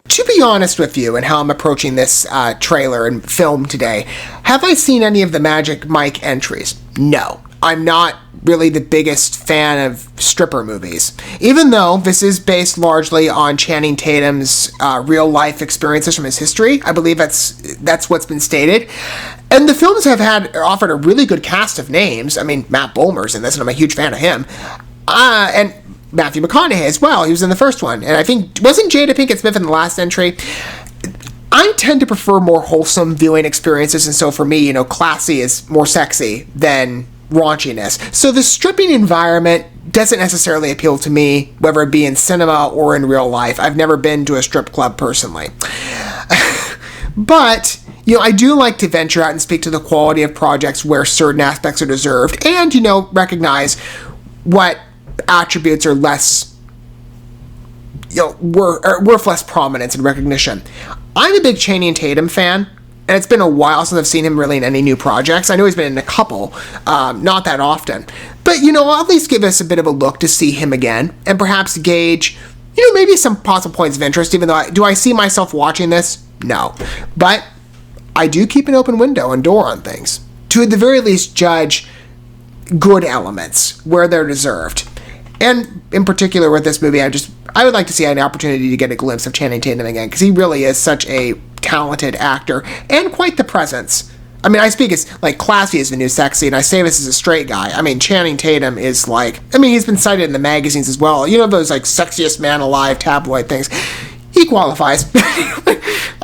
To be honest with you and how I'm approaching this trailer and film today, have I seen any of the Magic Mike entries? No. I'm not really the biggest fan of stripper movies. Even though this is based largely on Channing Tatum's real-life experiences from his history, I believe that's what's been stated. And the films have offered a really good cast of names. I mean, Matt Bomer's in this, and I'm a huge fan of him. And Matthew McConaughey as well. He was in the first one. And I think, wasn't Jada Pinkett Smith in the last entry? I tend to prefer more wholesome viewing experiences, and so for me, classy is more sexy than raunchiness. So the stripping environment doesn't necessarily appeal to me, whether it be in cinema or in real life. I've never been to a strip club personally. But, I do like to venture out and speak to the quality of projects where certain aspects are deserved and, recognize what attributes are less, worth less prominence and recognition. I'm a big Channing Tatum fan, and it's been a while since I've seen him really in any new projects. I know he's been in a couple, not that often. But, I'll at least give us a bit of a look to see him again, and perhaps gauge, maybe some possible points of interest, even though do I see myself watching this? No. But I do keep an open window and door on things, to at the very least judge good elements where they're deserved. And in particular with this movie, I would like to see an opportunity to get a glimpse of Channing Tatum again, because he really is such a talented actor and quite the presence. I mean, I speak as classy as the new sexy, and I say this as a straight guy. I mean, Channing Tatum is he's been cited in the magazines as well. Those sexiest man alive tabloid things. He qualifies.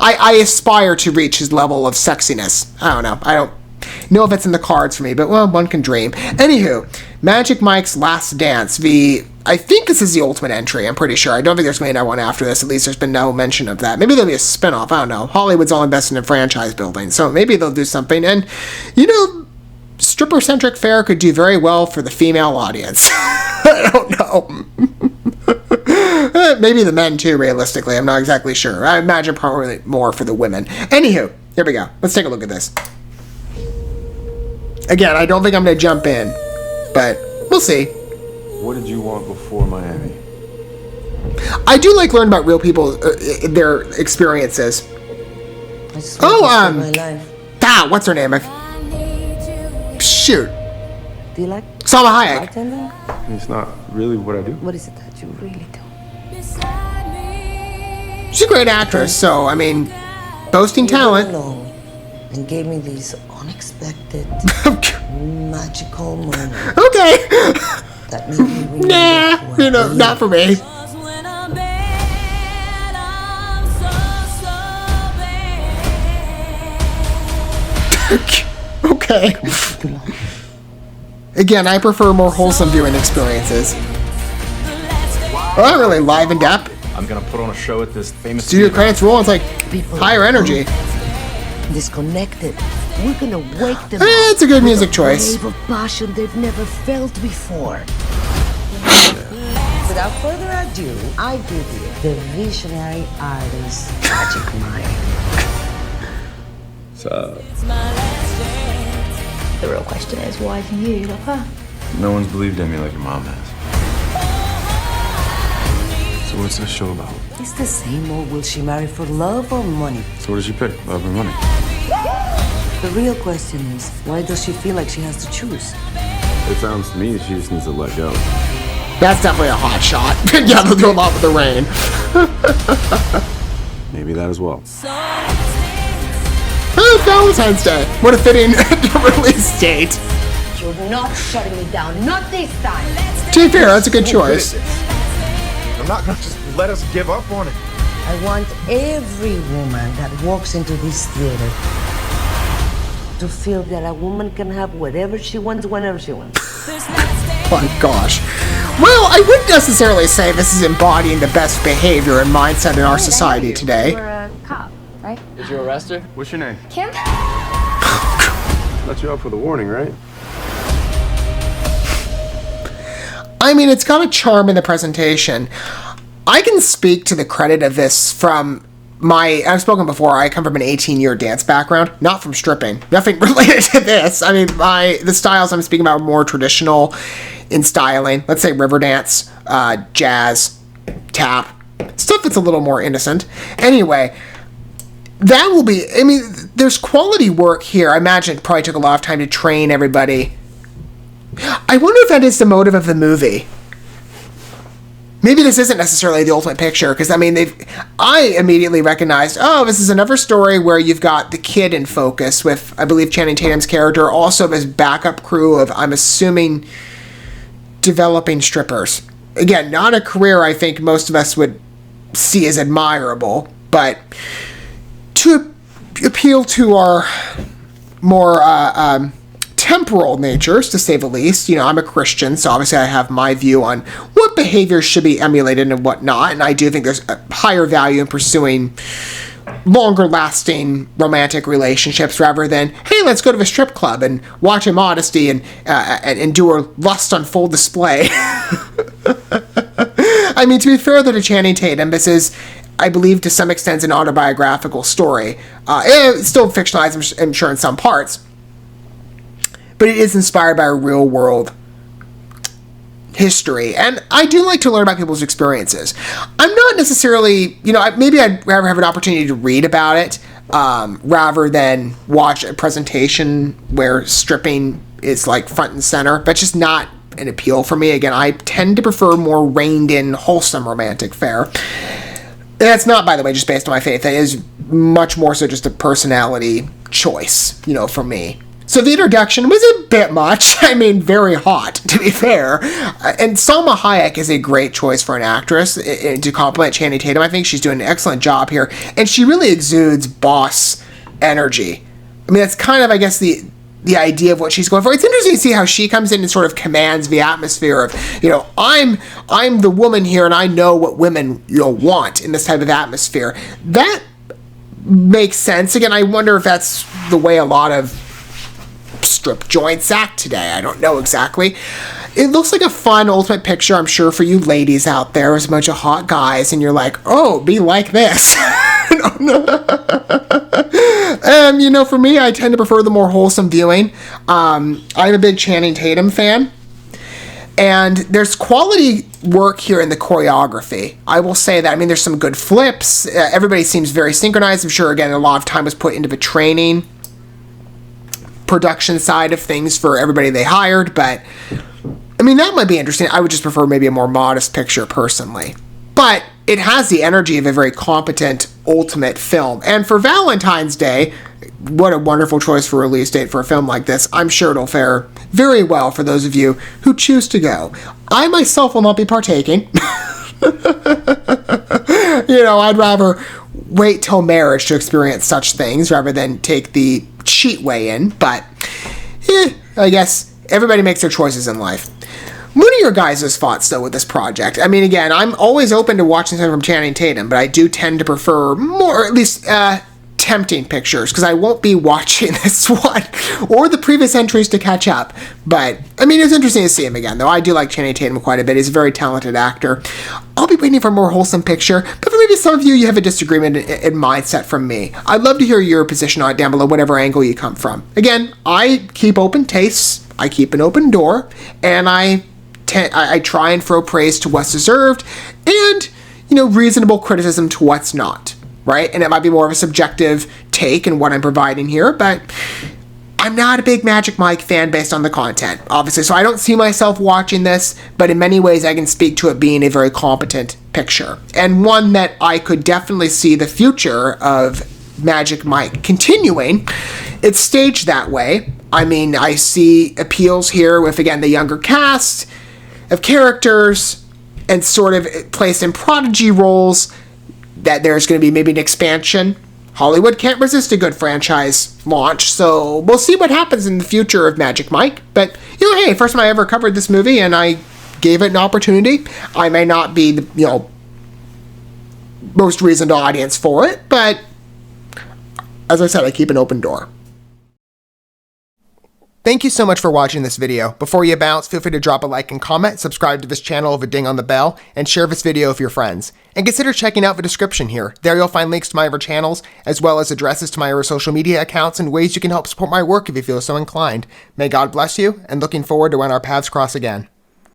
I aspire to reach his level of sexiness. I don't know. I don't know if it's in the cards for me, but one can dream. Anywho, Magic Mike's Last Dance. I think this is the ultimate entry, I'm pretty sure. I don't think there's going to be one after this. At least there's been no mention of that. Maybe there'll be a spinoff. I don't know. Hollywood's all invested in franchise building, so maybe they'll do something. And, stripper-centric fare could do very well for the female audience. I don't know. Maybe the men, too, realistically. I'm not exactly sure. I imagine probably more for the women. Anywho, here we go. Let's take a look at this. Again, I don't think I'm going to jump in, but we'll see. What did you want before Miami? I do learning about real people, their experiences. My life. What's her name? Shoot. Do you like Salma Hayek. bartending? It's not really what I do. What is it that you really do? She's a great actress, so, boasting talent. Alone and gave me these unexpected, magical moments. Okay. That made me remember who I not for me. Okay. Again, I prefer more wholesome viewing experiences. That really livened up. I'm gonna put on a show at this famous Studio credits roll. It's higher energy. Disconnected. We're gonna wake them up. It's a good music choice. Wave of passion they've never felt before. Without further ado, I give you the visionary artist Magic Mike. So, The real question is, why do you love her? no one's believed in me like your mom has. So what's this show about? It's the same old will she marry for love or money? So what does she pick? Love or money? The real question is, why does she feel like she has to choose? It sounds to me that she just needs to let go. That's definitely a hot shot. Yeah, they'll do a lot with the rain. Maybe that as well. Oh, Valentine's Day. What a fitting release date. You're not shutting me down, not this time. To be fair, that's a good choice. I'm not gonna just let us give up on it. I want every woman that walks into this theater to feel that a woman can have whatever she wants, whenever she wants. My gosh. Well, I wouldn't necessarily say this is embodying the best behavior and mindset in our society today. You're a cop, right? Did you arrest her? What's your name? Kim? Let you out for the warning, right? It's got a charm in the presentation. I can speak to the credit of this from I've spoken before, I come from an 18-year dance background, not from stripping. Nothing related to this. The styles I'm speaking about are more traditional in styling. Let's say river dance, jazz, tap. Stuff that's a little more innocent. Anyway, that will be, I mean, there's quality work here. I imagine it probably took a lot of time to train everybody. I wonder if that is the motive of the movie. Maybe this isn't necessarily the ultimate picture, because, I mean, I immediately recognized, oh, this is another story where you've got the kid in focus with, I believe, Channing Tatum's character, also his backup crew of, I'm assuming, developing strippers. Again, not a career I think most of us would see as admirable, but to appeal to our more temporal natures, to say the least. You know, I'm a Christian, so obviously I have my view on what behaviors should be emulated and what not, and I do think there's a higher value in pursuing longer-lasting romantic relationships rather than, hey, let's go to the strip club and watch Immodesty and do a lust on full display. I mean, to be fair though to Channing Tatum, this is, I believe, to some extent, an autobiographical story. It's still fictionalized, I'm sure, in some parts. But it is inspired by a real-world history. And I do like to learn about people's experiences. I'm not necessarily, you know, maybe I'd rather have an opportunity to read about it rather than watch a presentation where stripping is, like, front and center. That's just not an appeal for me. Again, I tend to prefer more reined-in, wholesome romantic fare. That's not, by the way, just based on my faith. That is much more so just a personality choice, you know, for me. So the introduction was a bit much. I mean, very hot, to be fair. And Salma Hayek is a great choice for an actress to complement Channing Tatum. I think she's doing an excellent job here. And she really exudes boss energy. I mean, that's kind of, I guess, the idea of what she's going for. It's interesting to see how she comes in and sort of commands the atmosphere of, you know, I'm the woman here and I know what women, you know, want in this type of atmosphere. That makes sense. Again, I wonder if that's the way a lot of strip joints act today. I don't know exactly. It looks like a fun ultimate picture, I'm sure, for you ladies out there. There's a bunch of hot guys and you're like, oh, be like this. You know, for me, I tend to prefer the more wholesome viewing. I'm a big Channing Tatum fan. And there's quality work here in the choreography. I will say that. I mean, there's some good flips. Everybody seems very synchronized. I'm sure, again, a lot of time was put into the training production side of things for everybody they hired, but I mean, that might be interesting. I would just prefer maybe a more modest picture personally, but it has the energy of a very competent ultimate film. And for Valentine's Day, what a wonderful choice for release date for a film like this. I'm sure it'll fare very well for those of you who choose to go. I myself will not be partaking. You know, I'd rather wait till marriage to experience such things rather than take the cheat way in, but I guess everybody makes their choices in life. What are your guys' thoughts, though, with this project? I mean, again, I'm always open to watching something from Channing Tatum, but I do tend to prefer more, at least, tempting pictures, because I won't be watching this one or the previous entries to catch up. But, I mean, it's interesting to see him again, though. I do like Channing Tatum quite a bit. He's a very talented actor. I'll be waiting for a more wholesome picture, but for maybe some of you have a disagreement in mindset from me. I'd love to hear your position on it down below, whatever angle you come from. Again, I keep open tastes, I keep an open door, and I try and throw praise to what's deserved and, you know, reasonable criticism to what's not. Right? And it might be more of a subjective take in what I'm providing here, but I'm not a big Magic Mike fan based on the content, obviously, so I don't see myself watching this, but in many ways I can speak to it being a very competent picture, and one that I could definitely see the future of Magic Mike continuing. It's staged that way. I mean, I see appeals here with, again, the younger cast of characters and sort of placed in prodigy roles, that there's going to be maybe an expansion. Hollywood can't resist a good franchise launch, so we'll see what happens in the future of Magic Mike. But, you know, hey, first time I ever covered this movie, and I gave it an opportunity. I may not be the, you know, most reasoned audience for it, but as I said, I keep an open door. Thank you so much for watching this video. Before you bounce, feel free to drop a like and comment, subscribe to this channel with a ding on the bell, and share this video with your friends. And consider checking out the description here. There you'll find links to my other channels, as well as addresses to my other social media accounts and ways you can help support my work if you feel so inclined. May God bless you, and looking forward to when our paths cross again.